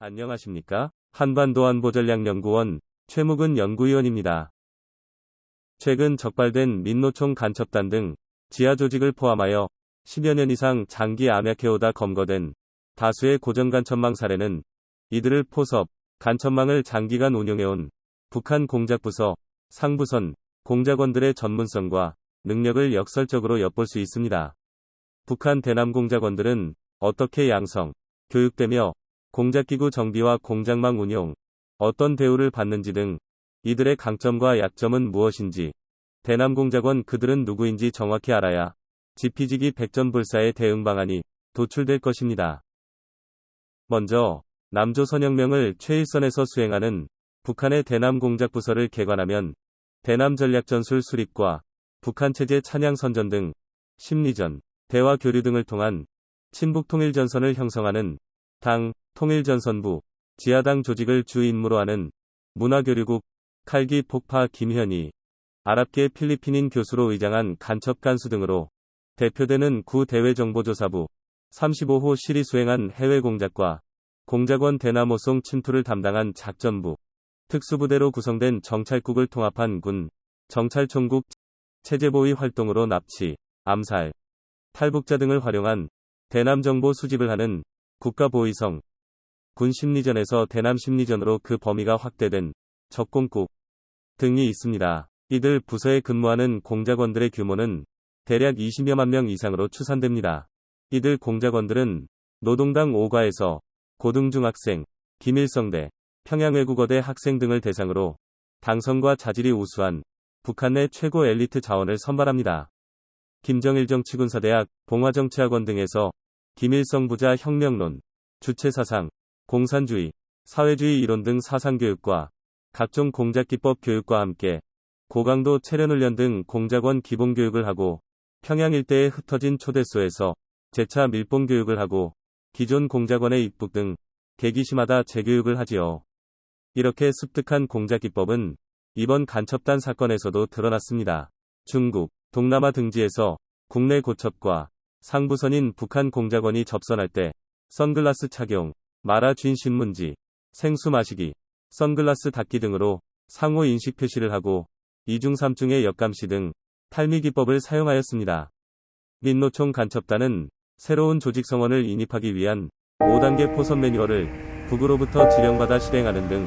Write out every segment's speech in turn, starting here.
안녕하십니까? 한반도안보전략연구원 최묵은 연구위원입니다. 최근 적발된 민노총 간첩단 등 지하 조직을 포함하여 10여 년 이상 장기 암약해오다 검거된 다수의 고정 간첩망 사례는 이들을 포섭, 간첩망을 장기간 운용해온 북한 공작부서, 상부선, 공작원들의 전문성과 능력을 역설적으로 엿볼 수 있습니다. 북한 대남 공작원들은 어떻게 양성, 교육되며 공작기구 정비와 공작망 운용, 어떤 대우를 받는지 등 이들의 강점과 약점은 무엇인지, 대남 공작원 그들은 누구인지 정확히 알아야 지피지기 백전불사의 대응 방안이 도출될 것입니다. 먼저 남조선혁명을 최일선에서 수행하는 북한의 대남 공작부서를 개관하면 대남 전략전술 수립과 북한체제 찬양선전 등 심리전, 대화 교류 등을 통한 친북통일전선을 형성하는 당, 통일전선부, 지하당 조직을 주 임무로 하는 문화교류국, 칼기 폭파 김현희, 아랍계 필리핀인 교수로 의장한 간첩 간수 등으로 대표되는 구대외정보조사부, 35호 실이 수행한 해외공작과 공작원 대남호송 침투를 담당한 작전부, 특수부대로 구성된 정찰국을 통합한 군, 정찰총국, 체제보위 활동으로 납치, 암살, 탈북자 등을 활용한 대남정보 수집을 하는 국가보위성, 군 심리전에서 대남 심리전으로 그 범위가 확대된 적공국 등이 있습니다. 이들 부서에 근무하는 공작원들의 규모는 대략 20여만 명 이상으로 추산됩니다. 이들 공작원들은 노동당 5과에서 고등중학생, 김일성대, 평양외국어대 학생 등을 대상으로 당성과 자질이 우수한 북한 내 최고 엘리트 자원을 선발합니다. 김정일 정치군사대학, 봉화정치학원 등에서 김일성 부자 혁명론, 주체사상, 공산주의, 사회주의 이론 등 사상교육과 각종 공작기법 교육과 함께 고강도 체련훈련 등 공작원 기본교육을 하고 평양 일대에 흩어진 초대소에서 재차 밀봉교육을 하고 기존 공작원의 입국 등 계기시마다 재교육을 하지요. 이렇게 습득한 공작기법은 이번 간첩단 사건에서도 드러났습니다. 중국, 동남아 등지에서 국내 고첩과 상부선인 북한 공작원이 접선할 때 선글라스 착용, 마라 쥔 신문지, 생수 마시기, 선글라스 닦기 등으로 상호 인식 표시를 하고 2중 3중의 역감시 등 탈미기법을 사용하였습니다. 민노총 간첩단은 새로운 조직 성원을 인입하기 위한 5단계 포섭 매뉴얼을 북으로부터 지령받아 실행하는 등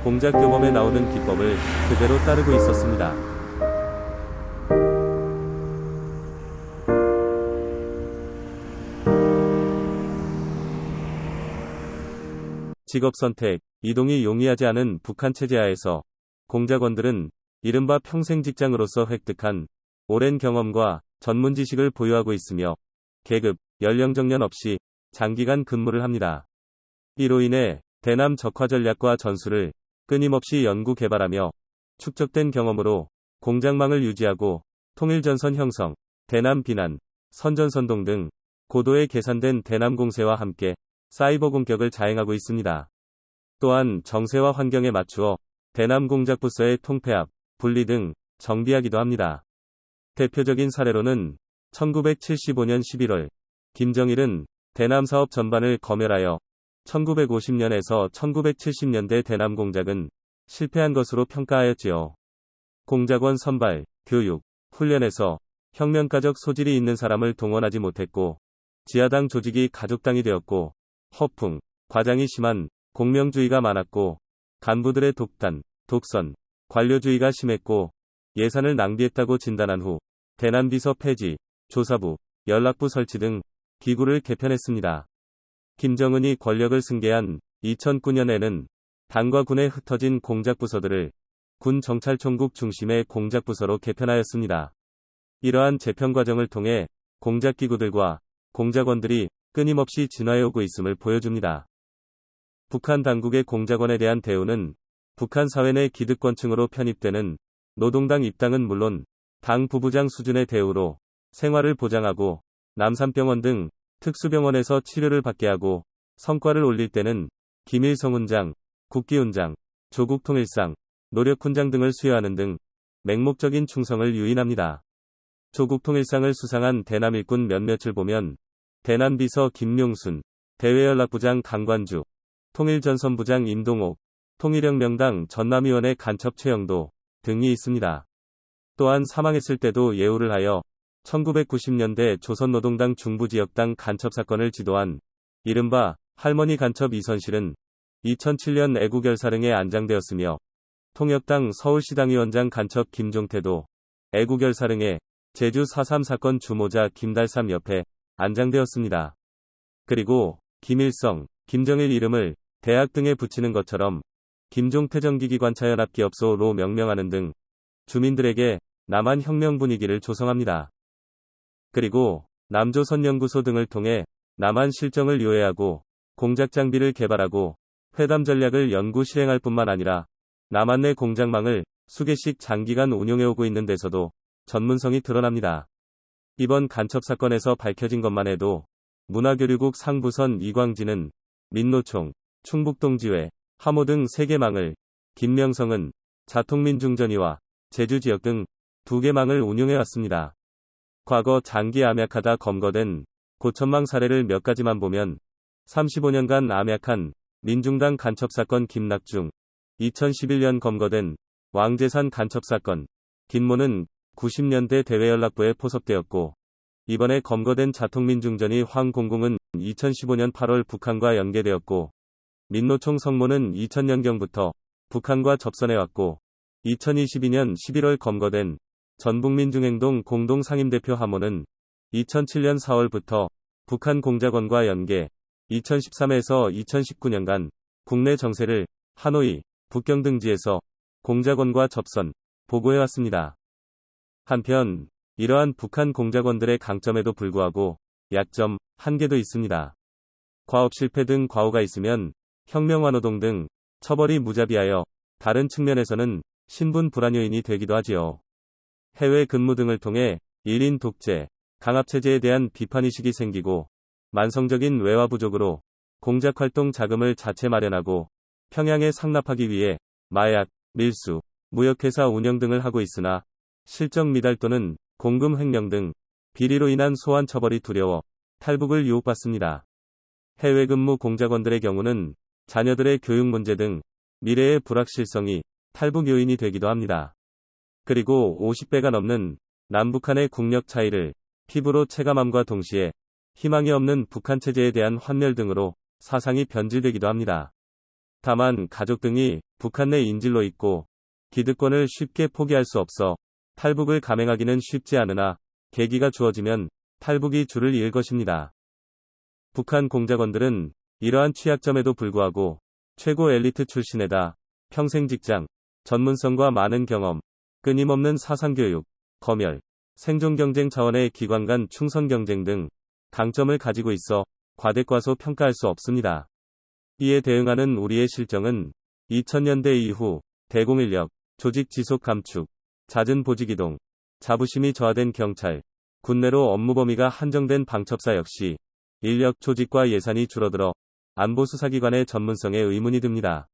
공작 교범에 나오는 기법을 그대로 따르고 있었습니다. 직업선택, 이동이 용이하지 않은 북한 체제하에서 공작원들은 이른바 평생 직장으로서 획득한 오랜 경험과 전문 지식을 보유하고 있으며 계급, 연령 정년 없이 장기간 근무를 합니다. 이로 인해 대남 적화 전략과 전술을 끊임없이 연구 개발하며 축적된 경험으로 공작망을 유지하고 통일전선 형성, 대남 비난, 선전선동 등 고도의 계산된 대남 공세와 함께 사이버 공격을 자행하고 있습니다. 또한 정세와 환경에 맞추어 대남 공작부서의 통폐합, 분리 등 정비하기도 합니다. 대표적인 사례로는 1975년 11월 김정일은 대남 사업 전반을 검열하여 1950년에서 1970년대 대남 공작은 실패한 것으로 평가하였지요. 공작원 선발, 교육, 훈련에서 혁명가적 소질이 있는 사람을 동원하지 못했고 지하당 조직이 가족당이 되었고 허풍, 과장이 심한 공명주의가 많았고 간부들의 독단, 독선, 관료주의가 심했고 예산을 낭비했다고 진단한 후 대남비서 폐지, 조사부, 연락부 설치 등 기구를 개편했습니다. 김정은이 권력을 승계한 2009년에는 당과 군에 흩어진 공작부서들을 군 정찰총국 중심의 공작부서로 개편하였습니다. 이러한 재편 과정을 통해 공작기구들과 공작원들이 끊임없이 진화해오고 있음을 보여줍니다. 북한 당국의 공작원에 대한 대우는 북한 사회 내 기득권층으로 편입되는 노동당 입당은 물론 당 부부장 수준의 대우로 생활을 보장하고 남산병원 등 특수병원에서 치료를 받게 하고 성과를 올릴 때는 기밀성훈장, 국기훈장, 조국통일상, 노력훈장 등을 수여하는 등 맹목적인 충성을 유인합니다. 조국통일상을 수상한 대남 일꾼 몇몇을 보면 대남비서 김용순, 대외연락부장 강관주, 통일전선부장 임동옥, 통일혁명당 전남위원회 간첩 최영도 등이 있습니다. 또한 사망했을 때도 예우를 하여 1990년대 조선노동당 중부지역당 간첩 사건을 지도한 이른바 할머니 간첩 이선실은 2007년 애국열사릉에 안장되었으며, 통역당 서울시당위원장 간첩 김종태도 애국열사릉에 제주 4.3 사건 주모자 김달삼 옆에 안장되었습니다. 그리고 김일성, 김정일 이름을 대학 등에 붙이는 것처럼 김종태 정기기관차연합기업소로 명명하는 등 주민들에게 남한 혁명 분위기를 조성합니다. 그리고 남조선연구소 등을 통해 남한 실정을 요해하고 공작 장비를 개발하고 회담 전략을 연구 실행할 뿐만 아니라 남한 내 공작망을 수개씩 장기간 운용해오고 있는 데서도 전문성이 드러납니다. 이번 간첩 사건에서 밝혀진 것만 해도 문화교류국 상부선 이광진은 민노총, 충북동지회, 하모 등 3개 망을, 김명성은 자통민중전위와 제주지역 등 2개 망을 운용해왔습니다. 과거 장기 암약하다 검거된 고천망 사례를 몇 가지만 보면 35년간 암약한 민중당 간첩사건 김낙중, 2011년 검거된 왕재산 간첩사건 김모는 90년대 대외연락부에 포섭되었고, 이번에 검거된 자통민중전위 황공공은 2015년 8월 북한과 연계되었고, 민노총 성모는 2000년경부터 북한과 접선해왔고, 2022년 11월 검거된 전북민중행동 공동상임대표 하모는 2007년 4월부터 북한 공작원과 연계, 2013에서 2019년간 국내 정세를 하노이, 북경 등지에서 공작원과 접선, 보고해왔습니다. 한편 이러한 북한 공작원들의 강점에도 불구하고 약점, 한계도 있습니다. 과업 실패 등 과오가 있으면 혁명완호동 등 처벌이 무자비하여 다른 측면에서는 신분 불안 요인이 되기도 하지요. 해외 근무 등을 통해 1인 독재, 강압체제에 대한 비판의식이 생기고 만성적인 외화 부족으로 공작활동 자금을 자체 마련하고 평양에 상납하기 위해 마약, 밀수, 무역회사 운영 등을 하고 있으나 실적 미달 또는 공금 횡령 등 비리로 인한 소환 처벌이 두려워 탈북을 유혹받습니다. 해외 근무 공작원들의 경우는 자녀들의 교육 문제 등 미래의 불확실성이 탈북 요인이 되기도 합니다. 그리고 50배가 넘는 남북한의 국력 차이를 피부로 체감함과 동시에 희망이 없는 북한 체제에 대한 환멸 등으로 사상이 변질되기도 합니다. 다만 가족 등이 북한 내 인질로 있고 기득권을 쉽게 포기할 수 없어 탈북을 감행하기는 쉽지 않으나 계기가 주어지면 탈북이 줄을 이을 것입니다. 북한 공작원들은 이러한 취약점에도 불구하고 최고 엘리트 출신에다 평생 직장, 전문성과 많은 경험, 끊임없는 사상교육, 검열, 생존 경쟁 차원의 기관 간 충성 경쟁 등 강점을 가지고 있어 과대과소 평가할 수 없습니다. 이에 대응하는 우리의 실정은 2000년대 이후 대공인력, 조직 지속 감축, 잦은 보직이동, 자부심이 저하된 경찰, 군내로 업무 범위가 한정된 방첩사 역시 인력 조직과 예산이 줄어들어 안보수사기관의 전문성에 의문이 듭니다.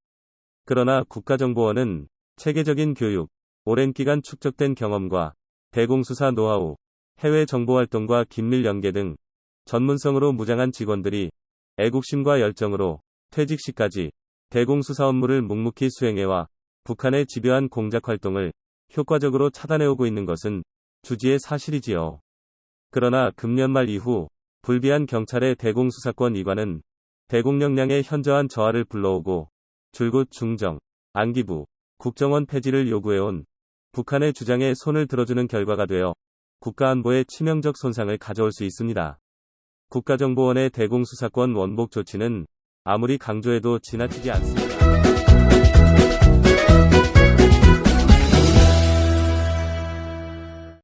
그러나 국가정보원은 체계적인 교육, 오랜 기간 축적된 경험과 대공수사 노하우, 해외 정보활동과 긴밀 연계 등 전문성으로 무장한 직원들이 애국심과 열정으로 퇴직 시까지 대공수사 업무를 묵묵히 수행해와 북한의 집요한 공작활동을 효과적으로 차단해오고 있는 것은 주지의 사실이지요. 그러나 금년 말 이후 불비한 경찰의 대공수사권 이관은 대공 역량의 현저한 저하를 불러오고 줄곧 중정, 안기부, 국정원 폐지를 요구해온 북한의 주장에 손을 들어주는 결과가 되어 국가안보에 치명적 손상을 가져올 수 있습니다. 국가정보원의 대공수사권 원복 조치는 아무리 강조해도 지나치지 않습니다.